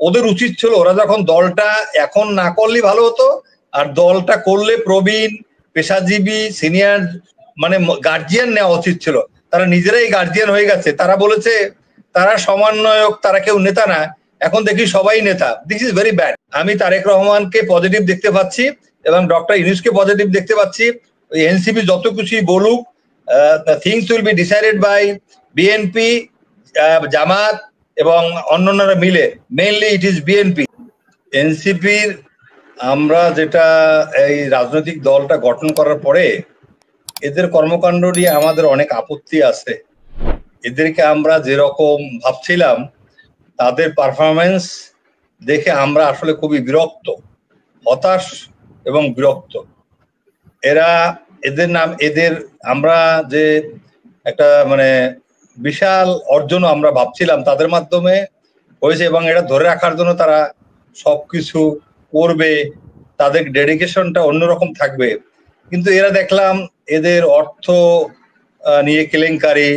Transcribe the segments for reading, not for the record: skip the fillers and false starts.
ওদের উচিত ছিল ওরা যখন দলটা এখন না করলে ভালো হতো, আর দলটা করলে প্রবীণ পেশাজীবী সিনিয়র মানে গার্জিয়ান নেওয়া উচিত ছিল। তারা নিজেরাই গার্জিয়ান হয়ে গেছে। তারা বলেছে তারা সমন্বয়ক, তারা কেউ নেতা না। এখন দেখি সবাই নেতা। This is very bad. আমি তারেক রহমানকে পজিটিভ দেখতে পাচ্ছি এবং ডক্টর ইউনূসকে পজিটিভ দেখতে পাচ্ছি। ওই এনসিপি যত কিছুই বলুক, things will be decided by BNP, Jamaat এবং অন্যান্যরা মিলে। Mainly it is BNP. এনসিপির আমরা যেটা এই রাজনৈতিক দলটা গঠন করার পরে এদের কর্মকাণ্ড নিয়ে আমাদের অনেক আপত্তি আছে। এদেরকে আমরা যেরকম ভাবছিলাম তাদের পারফরমেন্স দেখে আমরা আসলে খুবই বিরক্ত, হতাশ এবং বিরক্ত। এদের আমরা যে একটা মানে বিশাল অর্জন আমরা ভাবছিলাম তাদের মাধ্যমে হয়েছে এবং এটা ধরে রাখার জন্য তারা সবকিছু করবে, তাদের ডেডিকেশনটা অন্যরকম থাকবে। কিন্তু এরা দেখলাম এদের অর্থ নিয়ে কেলেঙ্কারি,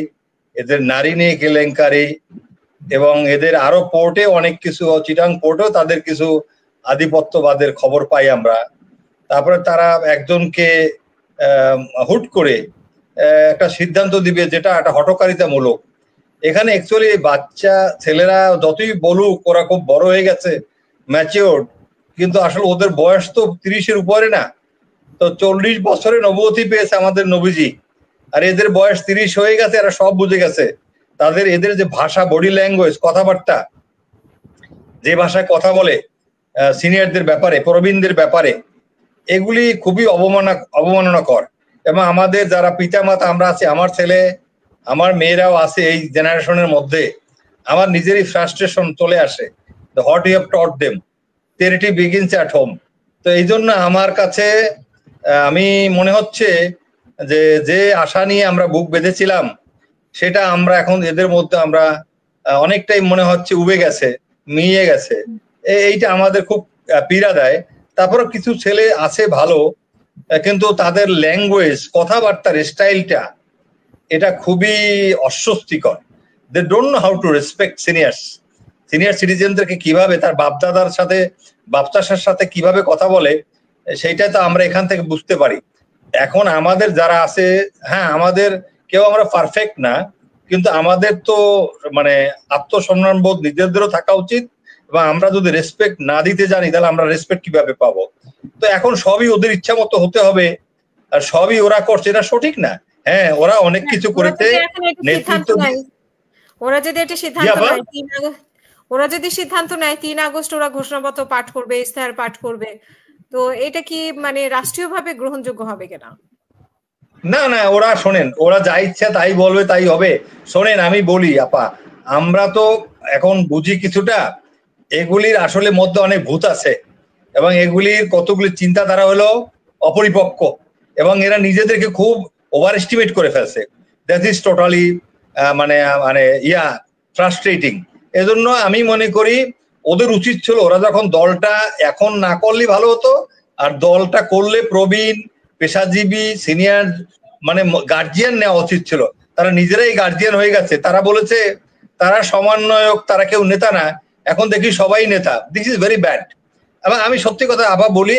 এদের নারী নিয়ে কেলেঙ্কারি এবং এদের আরো পোর্টে অনেক কিছু, চিটাং পোর্টেও তাদের কিছু আধিপত্যবাদের খবর পাই আমরা। তারপরে তারা একজনকে হুট করে একটা সিদ্ধান্ত দিবে যেটা একটা হঠকারিতামূলক। এখানে অ্যাকচুয়ালি বাচ্চা ছেলেরা যতই বলুক ওরা খুব বড় হয়ে গেছে, ম্যাচিওর, কিন্তু আসলে ওদের বয়স তো 30-এর উপরে না। তো 40 বছরে নবুয়তি পেয়েছে আমাদের নবীজি, আর এদের বয়স 30 হয়ে গেছে। এরা সব বুঝে গেছে। এদের যে ভাষা, বডি ল্যাঙ্গুয়েজ, কথাবার্তা, যে ভাষায় কথা বলে সিনিয়রদের ব্যাপারে, প্রবীণদের ব্যাপারে, এগুলি খুবই অবমাননাকর। এবং আমাদের যারা পিতামাতা আমরা আছি, আমার ছেলে আমার মেয়েরাও আছে এই জেনারেশনের মধ্যে, আমার নিজেরই ফ্রাস্ট্রেশন চলে আসে। What you have taught them, charity begins at home. তো এই জন্য আমার কাছে আমি মনে হচ্ছে যে যে আশা নিয়ে আমরা বুক বেঁধেছিলাম সেটা আমরা এখন এদের মধ্যে আমরা অনেকটাই মনে হচ্ছে উবে গেছে, মিয়ে গেছে। এইটা আমাদের খুব পীড়া দেয়। তারপরে কিছু ছেলে আছে ভালো, কিন্তু তাদের ল্যাঙ্গুয়েজ, কথাবার্তার স্টাইলটা এটা খুবই অস্বস্তিকর। They don't know how to respect senior সিটিজেনদেরকে, কিভাবে তার বাপদাদার সাথে, বাপচাষার সাথে কিভাবে কথা বলে, সেইটা তো আমরা এখান থেকে বুঝতে পারি। এখন আমাদের যারা আছে, হ্যাঁ আমাদের কেউ আমরা পারফেক্ট না, কিন্তু আমাদের তো মানে আত্মসম্মান বোধ নিজেদেরও থাকা উচিত। এবং আমরা যদি রেসপেক্ট না দিতে জানি তাহলে আমরা রেসপেক্ট কিভাবে পাবো? তো এখন সবই ওদের ইচ্ছা মতো হতে হবে আর সবই ওরা করছে, এটা সঠিক না। হ্যাঁ, ওরা অনেক কিছু করেছে, নেতৃত্ব। ওরা যদি একটা সিদ্ধান্ত নেয়, ওরা যদি সিদ্ধান্ত নেয় 3 আগস্ট ওরা ঘোষণাপত্র পাঠ করবে, ইস্তাহার পাঠ করবে, তো এটা কি মানে রাষ্ট্রীয়ভাবে গ্রহণযোগ্য হবে কিনা? না না, ওরা শোনেন, ওরা যা ইচ্ছা তাই বলবে, তাই হবে। শোনেন আমি বলি আপা, আমরা তো এখন বুঝি কিছুটা, এগুলির আসলে মধ্যে অনেক ভূত আছে এবং এগুলির কতগুলি চিন্তাধারা হলো অপরিপক্ক এবং এরা নিজেদেরকে খুব ওভার এস্টিমেট করে ফেলছে। দ্যাট ইজ টোটালি মানে মানে ফ্রাস্ট্রেটিং। এজন্য আমি মনে করি ওদের উচিত ছিল ওরা যখন দলটা এখন না করলে ভালো হতো, আর দলটা করলে প্রবীণ পেশাজীবী সিনিয়র মানে গার্জিয়ান নেওয়া উচিত ছিল। তারা নিজেরাই গার্জিয়ান হয়ে গেছে। তারা বলেছে তারা সমন্বয়ক, তারা কেউ নেতা না। এখন দেখি সবাই নেতা। This is very bad. এবং আমি সত্যি কথা আবার বলি,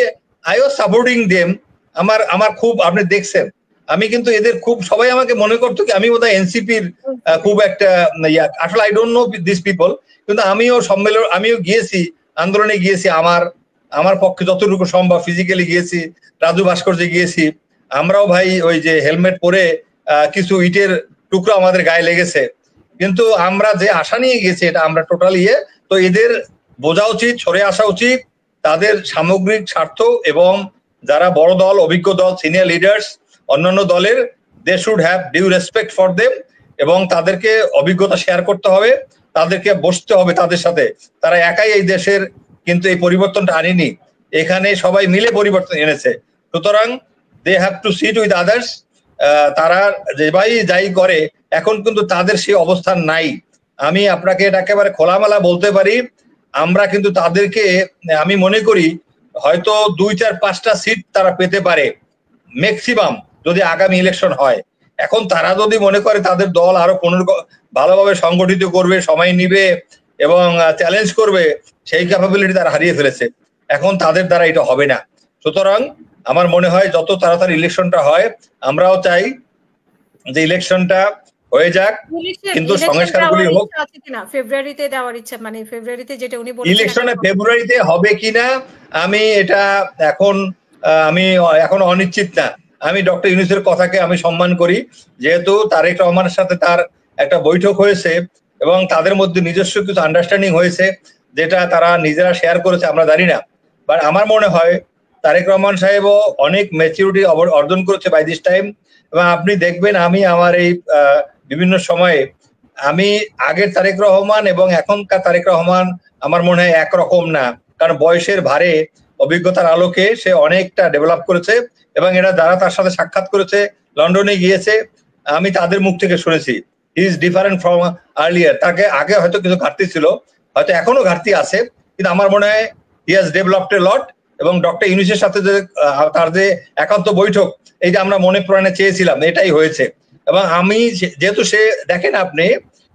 আই ওয়াজ সাপোর্টিং দেম। আমার খুব, আপনি দেখছেন আমি কিন্তু এদের খুব, সবাই আমাকে মনে করতো কি আমি বোধহয় এনসিপির খুব একটা আসলে I don't know this people, কিন্তু আমিও সম্মেলন, আমিও গিয়েছি, আন্দোলনে গিয়েছি, আমার পক্ষে যতটুকু সম্ভব ফিজিক্যালি গিয়েছি, রাজু ভাস্কর্যে গিয়েছি। আমরাও ভাই ওই যে হেলমেট পরে কিছু ইটের টুকরো আমাদের গায়ে লেগেছে, কিন্তু আমরা যে আশা নিয়ে গেছি এটা আমরা টোটালি তো এদের বোঝা উচিত, সরে আসা উচিত। তাদের সামগ্রিক স্বার্থ এবং যারা বড় দল, অভিজ্ঞ দল, সিনিয়র লিডার্স অন্যান্য দলের, they should have due respect for them এবং তাদেরকে অভিজ্ঞতা শেয়ার করতে হবে, তাদেরকে বসতে হবে তাদের সাথে। তারা একাই এই দেশের কিন্তু এই পরিবর্তনটা আনেনি, এখানে সবাই মিলে পরিবর্তন এনেছে। সুতরাং they have to sit with others. তারা যেভাবেই যাই করে এখন কিন্তু তাদের সেই অবস্থান নাই। আমি আপনাকে এটা একেবারে খোলামেলা বলতে পারি, আমরা কিন্তু তাদেরকে, আমি মনে করি হয়তো 2, 4, 5টা সিট তারা পেতে পারে ম্যাক্সিমাম যদি আগামী ইলেকশন হয়। এখন তারা যদি মনে করে তাদের দল আরো ভালোভাবে সংগঠিত করবে, সময় নিবে এবং চ্যালেঞ্জ করবে সেই ক্যাপাবিলিটি তারা হারিয়ে ফেলেছে। এখন তাদের দ্বারা এটা হবে না। সুতরাং আমার মনে হয় যত তাড়াতাড়ি ইলেকশনটা হয়, আমরাও চাই যে ইলেকশনটা হয়ে যাক, কিন্তু সংস্কারগুলি হোক। ফেব্রুয়ারিতে দেওয়ার ইচ্ছা, মানে ফেব্রুয়ারিতে যেটা উনি বলেছেন ইলেকশনে ফেব্রুয়ারিতে হবে কিনা আমি এটা এখন অনিশ্চিত না। আমি ডক্টর ইউনূসের কথাকে আমি সম্মান করি, যেহেতু তারেক রহমানের সাথে তার একটা বৈঠক হয়েছে এবং তাদের মধ্যে নিজস্ব কিছু আন্ডারস্ট্যান্ডিং হয়েছে, যেটা তারা নিজেরা শেয়ার করেছে আমরা জানি না। বাট আমার মনে হয় তারেক রহমান সাহেবও অনেক ম্যাচুরিটি অর্জন করেছে বাই দিস টাইম। এবং আপনি দেখবেন আমি আমার এই বিভিন্ন সময়ে আমি আগের তারেক রহমান এবং এখনকার তারেক রহমান আমার মনে হয় একরকম না, কারণ বয়সের ভারে অভিজ্ঞতার আলোকে সে অনেকটা ডেভেলপ করেছে। এবং এরা যারা তার সাথে সাক্ষাৎ করেছে, লন্ডনে গিয়েছে, আমি তাদের মুখ থেকে শুনেছি he is different from earlier. তাকে আগে হয়তো কিছু ঘাটতি ছিল, হয়তো এখনো ঘাটতি আছে, কিন্তু আমার মনে হয় হি হ্যাজ ডেভেলপড এ লট। এবং ডক্টর ইউনূসের সাথে যে তার যে একান্ত বৈঠক, এই যে আমরা মনে প্রাণে চেয়েছিলাম, এটাই হয়েছে। এবং আমি যেহেতু সে দেখেন আপনি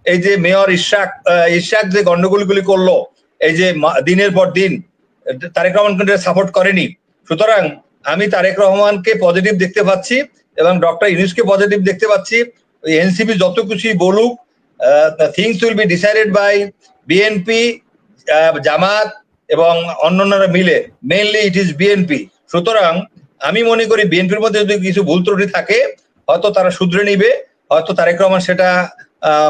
এই যে মেয়র ইশাক যে গন্ডগোলগুলি করলো, এই যে দিনের পর দিন তারেক রহমানকে সাপোর্ট করেনি। সুতরাং আমি তারেক রহমানকে পজিটিভ দেখতে পাচ্ছি এবং ডক্টর ইউনূসকে পজিটিভ দেখতে পাচ্ছি। এনসিপি যত কিছুই বলুক, things will be decided by BNP, Jamaat এবং অন্যান্যরা মিলে। Mainly it is BNP. সুতরাং আমি মনে করি বিএনপির মধ্যে যদি কিছু ভুল ত্রুটি থাকে, হয়তো তারা শুধরে নিবে, হয়তো তারেক রহমান সেটা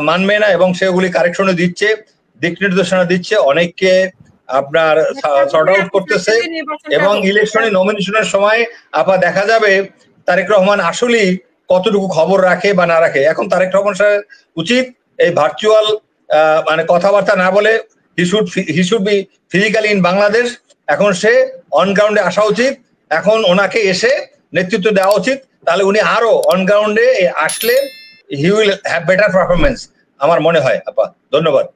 মানবে না এবং সেগুলি কারেকশনে দিচ্ছে, দিক নির্দেশনা দিচ্ছে, অনেককে আপনার সর্ট আউট করতেছে। এবং ইলেকশনে নমিনেশনের সময় দেখা যাবে তারেক রহমান আসলেই কতটুকু খবর রাখে বা না রাখে। এখন তারেক রহমান সাহেব উচিত এই ভার্চুয়াল মানে কথাবার্তা না বলে he should be physically in Bangladesh. এখন সে অন গ্রাউন্ডে আসা উচিত, এখন ওনাকে এসে নেতৃত্ব দেওয়া উচিত, তাহলে উনি আরো অন গ্রাউন্ডে আসলে he will have better performance আমার মনে হয়। আপা ধন্যবাদ।